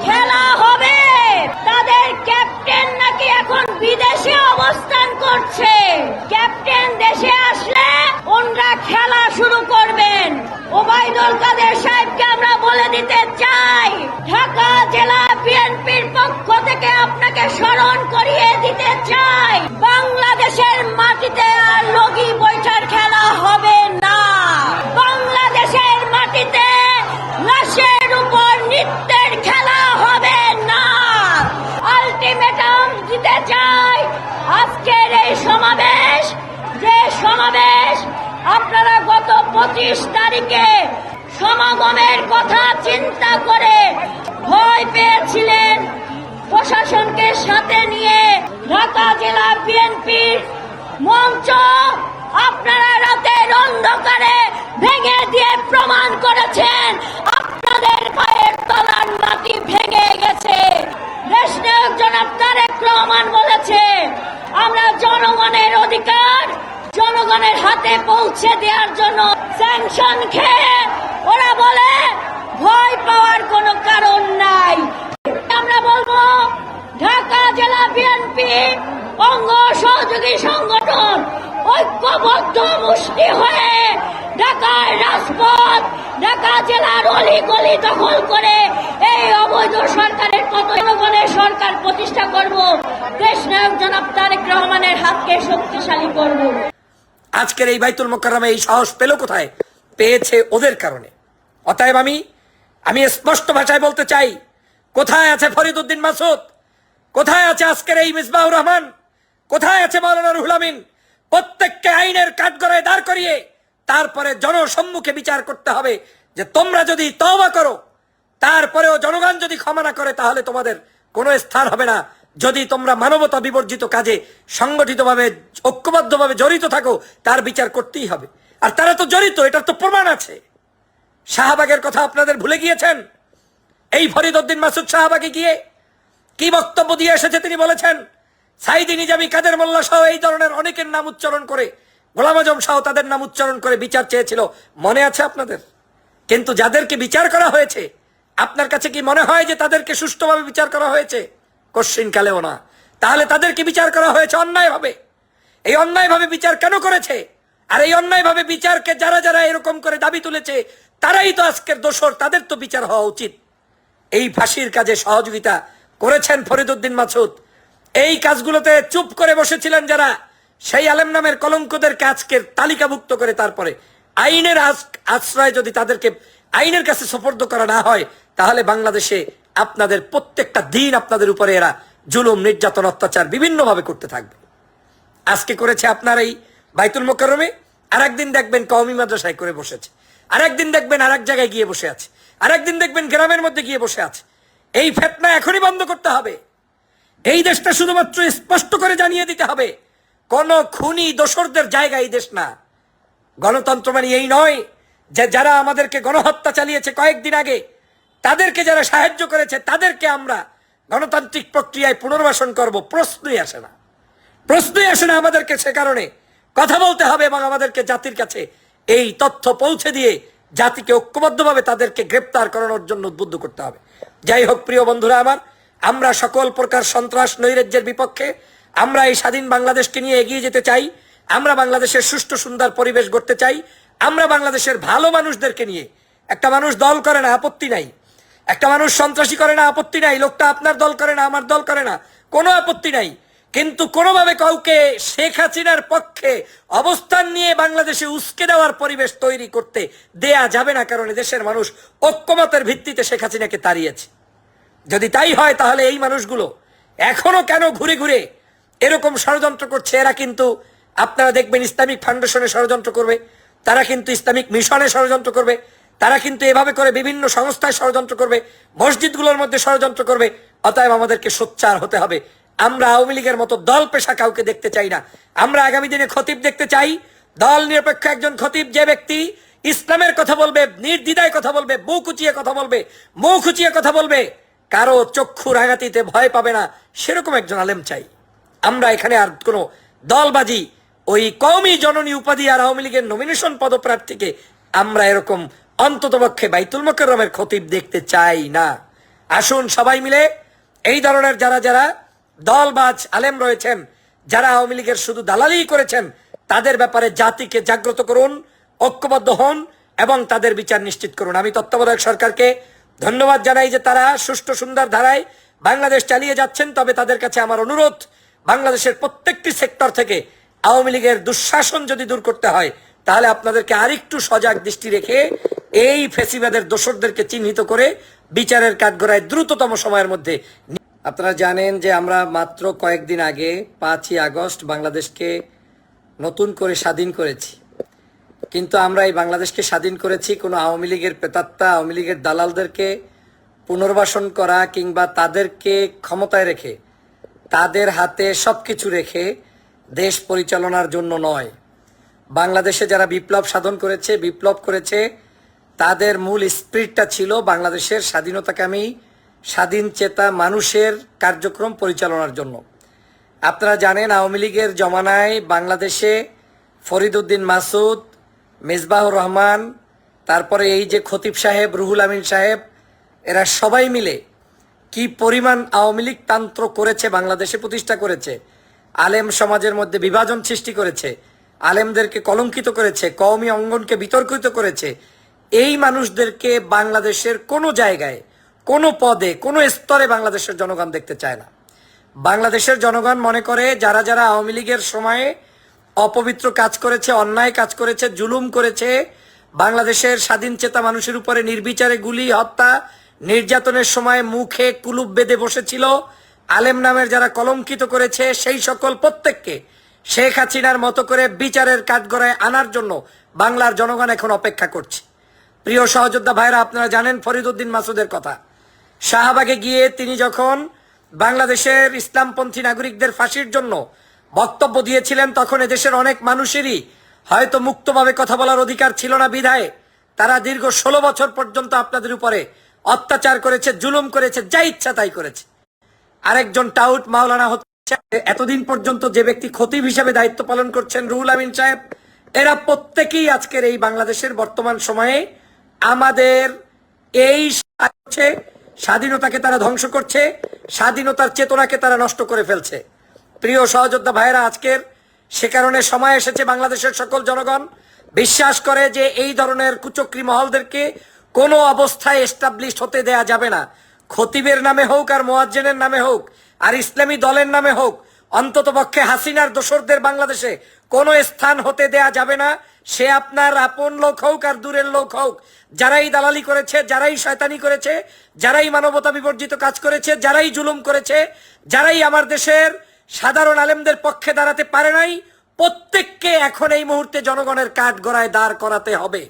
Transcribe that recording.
খেলা হবে, তাদের ক্যাপ্টেন নাকি এখন বিদেশে অবস্থান করছে। ক্যাপ্টেন দেশে আসলে ওনরা খেলা শুরু করবেন। ওবায়দুল কাদের সাহেবকে আমরা বলে দিতে চাই, ঢাকা জেলা বিএনপির পক্ষ থেকে আপনাকে স্মরণ করিয়ে দিতে চাই, বাংলাদেশের মাটিতে আর লগি বৈঠার খেলা হবে না। বাংলাদেশের মাটিতে লাশের উপর নৃত্যের খেলা হবে না। আলটিমেটাম দিতে চাই, আজকের এই সমাবেশ, যে সমাবেশ আপনারা গত 25 তারিখে সমাগমের কথা চিন্তা করে ভয় পেয়েছিলেন, প্রশাসনকে সাথে নিয়ে ঢাকা জেলা বিএনপির মঞ্চ আপনারা রাতের অন্ধকারে ভেঙে দিয়ে প্রমাণ করেছেন আপনাদের পায়ের তলার মাটি ভেঙে গেছে। দেশনায়ক জনাব তারেক রহমান বলেছে, আমরা জনগণের অধিকার জনগণের হাতে পৌঁছে দেওয়ার জন্য স্যাংশন খেয়ে ওরা বলে ভয় পাওয়ার কোনো কারণ নাই। আমরা বলবো ঢাকা জেলা বিএনপি অঙ্গ সহযোগী সংগঠন ঐক্যবদ্ধ মুষ্টি হয়ে ঢাকার রাজপথ, ঢাকা জেলার অলিগলি দখল করে এই অবৈধ সরকারের জনগণের সরকার প্রতিষ্ঠা করব। দেশনায়ক জনাব তারেক রহমানের হাতকে শক্তিশালী করব। আজকের এই বাইতুল মোকাররমে এই সাহস পেল কোথায়? পেয়েছে ওদের কারণে। অতএব আমি স্পষ্ট ভাষায় বলতে চাই, কোথায় আছে ফরিদ উদ্দিন মাসুদ, কোথায় আছে আজকের এই মিসবাহুর রহমান, কোথায় আছে মাওলানা রুহুল আমিন? প্রত্যেককে আইনের কাঠগড়ায় দাঁড় করিয়ে তারপরে জনসম্মুখে বিচার করতে হবে যে তোমরা যদি তওবা করো, তারপরেও জনগণ যদি ক্ষমা না করে, তাহলে তোমাদের কোনো স্থান হবে না। যদি তোমরা মানবতা বিবর্জিত কাজে সংগঠিতভাবে ঐক্যবদ্ধভাবে জড়িত থাকো, তার বিচার করতেই হবে। আর তারা তো জড়িত, এটার তো প্রমাণ আছে। শাহবাগের কথা আপনাদের ভুলে গিয়েছেন? এই ফরিদ উদ্দিন মাসুদ শাহবাগে গিয়ে কি বক্তব্য দিয়ে এসেছে? তিনি বলেছেন সাইদি নিজামী, কাদের মোল্লা সহ এই ধরনের অনেকের নাম উচ্চারণ করে, গোলাম আজম সহ তাদের নাম উচ্চারণ করে বিচার চেয়েছিল। মনে আছে আপনাদের? কিন্তু যাদেরকে বিচার করা হয়েছে, আপনার কাছে কি মনে হয় যে তাদেরকে সুষ্ঠুভাবে বিচার করা হয়েছে? কোশ্চিনকালেও না। তাহলে তাদেরকে বিচার করা হয়েছে অন্যায়ভাবে। এই অন্যায়ভাবে বিচার কেন করেছে? আর এই অন্যায়ভাবে বিচারকে যারা যারা এরকম করে দাবি তুলেছে, তারাই তো আজকের দোষর, তাদের তো বিচার হওয়া উচিত। এই ফাঁসির কাজে সহযোগিতা করেছেন ফরিদ উদ্দিন মাসুদ। এই কাজগুলোতে চুপ করে বসেছিলেন যারা, সেই আলেম নামের কলঙ্কদেরকে আজকের তালিকাভুক্ত করে তারপরে আইনের আশ্রয় যদি তাদেরকে আইনের কাছে সোপর্দ করা না হয়, তাহলে বাংলাদেশে আপনাদের প্রত্যেকটা দিন আপনাদের উপরে এরা জুলুম, নির্যাতন, অত্যাচার বিভিন্নভাবে করতে থাকবে। আজকে করেছে আপনার এই বাইতুল মোকাররমে, আর একদিন দেখবেন কওমি মাদ্রাসায় করে বসেছে, আর একদিন দেখবেন আর এক জায়গায় গিয়ে বসে আছে, আর একদিন দেখবেন গ্রামের মধ্যে গিয়ে বসে আছে। এই ফিতনা এখনই বন্ধ করতে হবে। এই দেশটা শুধুমাত্র স্পষ্ট করে জানিয়ে দিতে হবে, কোন খুনি দোসরদের জায়গা এই দেশ না। গণতন্ত্র মানে এই নয় যে যারা আমাদেরকে গণহত্যা চালিয়েছে কয়েকদিন আগে, তাদেরকে যারা সাহায্য করেছে, তাদেরকে আমরা গণতান্ত্রিক প্রক্রিয়ায় পুনর্বাসন করব। প্রশ্নই আসে না, প্রশ্নই আসে না। আমাদেরকে সে কারণে কথা বলতে হবে এবং আমাদেরকে জাতির কাছে এই তথ্য পৌঁছে দিয়ে জাতিকে ঐক্যবদ্ধভাবে তাদেরকে গ্রেপ্তার করানোর জন্য উদ্বুদ্ধ করতে হবে। যাই হোক প্রিয় বন্ধুরা আমার, আমরা সকল প্রকার সন্ত্রাস নৈরাজ্যের বিপক্ষে। আমরা এই স্বাধীন বাংলাদেশকে নিয়ে এগিয়ে যেতে চাই। আমরা বাংলাদেশের সুষ্ঠু সুন্দর পরিবেশ গড়তে চাই। আমরা বাংলাদেশের ভালো মানুষদেরকে নিয়ে, একটা মানুষ দল করে না, আপত্তি নাই। একটা মানুষ সন্ত্রাসী করে না, আপত্তি নাই। লোকটা আপনার দল করে না, আমার দল করে না, কোনো আপত্তি নাই। কিন্তু কোনোভাবে কাউকে শেখ হাসিনার পক্ষে অবস্থান নিয়ে বাংলাদেশে উস্কে দেওয়ার পরিবেশ তৈরি করতে দেয়া যাবে না, কারণ দেশের মানুষ ঐক্যমতের ভিত্তিতে শেখ হাসিনাকে তাড়িয়েছে। যদি তাই হয়, তাহলে এই মানুষগুলো এখনো কেন ঘুরে ঘুরে এরকম ষড়যন্ত্র করছে? এরা কিন্তু আপনারা দেখবেন ইসলামিক ফাউন্ডেশনে ষড়যন্ত্র করবে, তারা কিন্তু ইসলামিক মিশনে ষড়যন্ত্র করবে, তারা কিন্তু এভাবে করে বিভিন্ন সংস্থায় ষড়যন্ত্র করবে, মসজিদগুলোর মধ্যে ষড়যন্ত্র করবে। অতএব আমাদেরকে সোচ্চার হতে হবে। আমরা আওয়ামী লীগের মতো দল পেশা কাউকে দেখতে চাই না। আমরা আগামী দিনে খতিব দেখতে চাই, দল নিরপেক্ষ একজন খতিব, যে ব্যক্তি ইসলামের কথা বলবে, নির্দ্বিধায় কথা বলবে, বুক উঁচিয়ে কথা বলবে, মুখ উঁচিয়ে কথা বলবে, কারো চক্ষু রাঙাতিতে ভয় পাবে না, সেরকম একজন আলেম চাই। আমরা এখানে আর কোনো দলবাজি, ওই কওমি জননী উপাধি আর আওয়ামী লীগের নমিনেশন পদপ্রার্থীকে আমরা এরকম অন্ততপক্ষে বাইতুল মোকাররমের খতিব দেখতে চাই না। আসুন সবাই মিলে এই ধরনের যারা যারা দলবাজ আলেম রয়েছেন, যারা আওয়ামী লীগের শুধু দালালি করেছেন, তাদের ব্যাপারে জাতিকে জাগ্রত করুন, ঐক্যবদ্ধ হন এবং তাদের বিচার নিশ্চিত করুন। আমি তত্ত্বাবধায়ক সরকারকে ধন্যবাদ জানাই যে তারা সুষ্ঠু সুন্দর ধারায় বাংলাদেশ চালিয়ে যাচ্ছেন। তবে তাদের কাছে আমার অনুরোধ, বাংলাদেশের প্রত্যেকটি সেক্টর থেকে আওয়ামী লীগের দুঃশাসন যদি দূর করতে হয়, তাহলে আপনাদেরকে আরেকটু সজাগ দৃষ্টি রেখে এই ফেসিবাদের দোসরদেরকে চিহ্নিত করে বিচারের কাঠগড়ায় দ্রুততম সময়ের মধ্যে। আপনারা জানেন যে আমরা মাত্র কয়েকদিন আগে 5ই আগস্ট বাংলাদেশকে নতুন করে স্বাধীন করেছি। কিন্তু আমরা এই বাংলাদেশকে স্বাধীন করেছি কোনো আওয়ামী লীগের প্রেতাত্মা, আওয়ামী লীগের দালালদেরকে পুনর্বাসন করা কিংবা তাদেরকে ক্ষমতায় রেখে তাদের হাতে সবকিছু রেখে দেশ পরিচালনার জন্য নয়। বাংলাদেশে যারা বিপ্লব সাধন করেছে, বিপ্লব করেছে, তাদের মূল স্পিরিটটা ছিল বাংলাদেশের স্বাধীনতাকামী, স্বাধীন চেতা মানুষের কার্যক্রম পরিচালনার জন্য। আপনারা জানেন আওয়ামী লীগের জমানায় বাংলাদেশে ফরিদ উদ্দিন মাসুদ, মেজবাহুর রহমান, তারপরে এই যে খতিব সাহেব, রুহুল আমিন সাহেব, এরা সবাই মিলে কি পরিমাণ আওয়ামী লীগ তন্ত্র করেছে, বাংলাদেশে প্রতিষ্ঠা করেছে, আলেম সমাজের মধ্যে বিভাজন সৃষ্টি করেছে, আলেমদেরকে কলঙ্কিত করেছে, কওমি অঙ্গনকে বিতর্কিত করেছে। এই মানুষদেরকে বাংলাদেশের কোনো জায়গায়, কোনো পদে, কোনো স্তরে বাংলাদেশের জনগণ দেখতে চায় না। বাংলাদেশের জনগণ মনে করে যারা যারা আওয়ামী লীগের সময়ে অপবিত্র কাজ করেছে, অন্যায় কাজ করেছে, জুলুম করেছে, বাংলাদেশের স্বাধীন চেতা মানুষের উপরে নির্বিচারে গুলি, হত্যা, নির্যাতনের সময় মুখে কুলুপ বেঁধে বসেছিল, আলেম নামের যারা কলঙ্কিত করেছে, সেই সকল প্রত্যেককে শেখ হাসিনার মতো করে বিচারের কাঠগড়ায় আনার জন্য বাংলার জনগণ এখন অপেক্ষা করছে। প্রিয় সহযোদ্ধা ভাইরা, আপনারা জানেন ফরিদ উদ্দিন মাসুদের কথা। শাহবাগে গিয়ে তিনি যখন বাংলাদেশের ইসলামপন্থী নাগরিকদের ফাঁসির জন্য বক্তব্য দিয়েছিলেন, তখন এদেশের অনেক মানুষেরই হয়তো মুক্তভাবে কথা বলার অধিকার ছিল না বিধায় তারা দীর্ঘ 16 বছর পর্যন্ত আপনাদের উপরে অত্যাচার করেছে, জুলুম করেছে, যা ইচ্ছা তাই করেছে। আরেকজন টাউট মাওলানা হচ্ছে এতদিন পর্যন্ত যে ব্যক্তি খতিব হিসাবে দায়িত্ব পালন করছেন, রুহুল আমিন সাহেব, এরা প্রত্যেকেই আজকের এই বাংলাদেশের বর্তমান সময়ে আমাদের এই স্বাধীনতাকে তারা ধ্বংস করছে, স্বাধীনতার চেতনাকে তারা নষ্ট করে ফেলছে। প্রিয় সহযোদ্ধা ভাইরা, আজকের সে কারণে সময় এসেছে বাংলাদেশের সকল জনগণ বিশ্বাস করে যে এই ধরনের কুচক্রী মহলদেরকে কোনো অবস্থায় এস্টাবলিশ হতে দেয়া যাবে না। খতিবের নামে হোক আর মুয়াজ্জিনের নামে হোক আর ইসলামী দলের নামে হোক, অন্তত পক্ষে হাসিনার দোসরদের বাংলাদেশে কোনো স্থান হতে দেয়া যাবে না। সে আপনার আপন লোক হোক আর দূরের লোক হোক, যারাই দালালি করেছে, যারাই শয়তানি করেছে, যারাই মানবতা বিবর্জিত কাজ করেছে, যারাই জুলুম করেছে, যারাই আমার দেশের সাধারণ আলেমদের পক্ষে দাঁড়াতে পারে নাই, প্রত্যেককে এখন এই মুহূর্তে জনগণের কাঠগড়ায় দাঁড় করাতে হবে।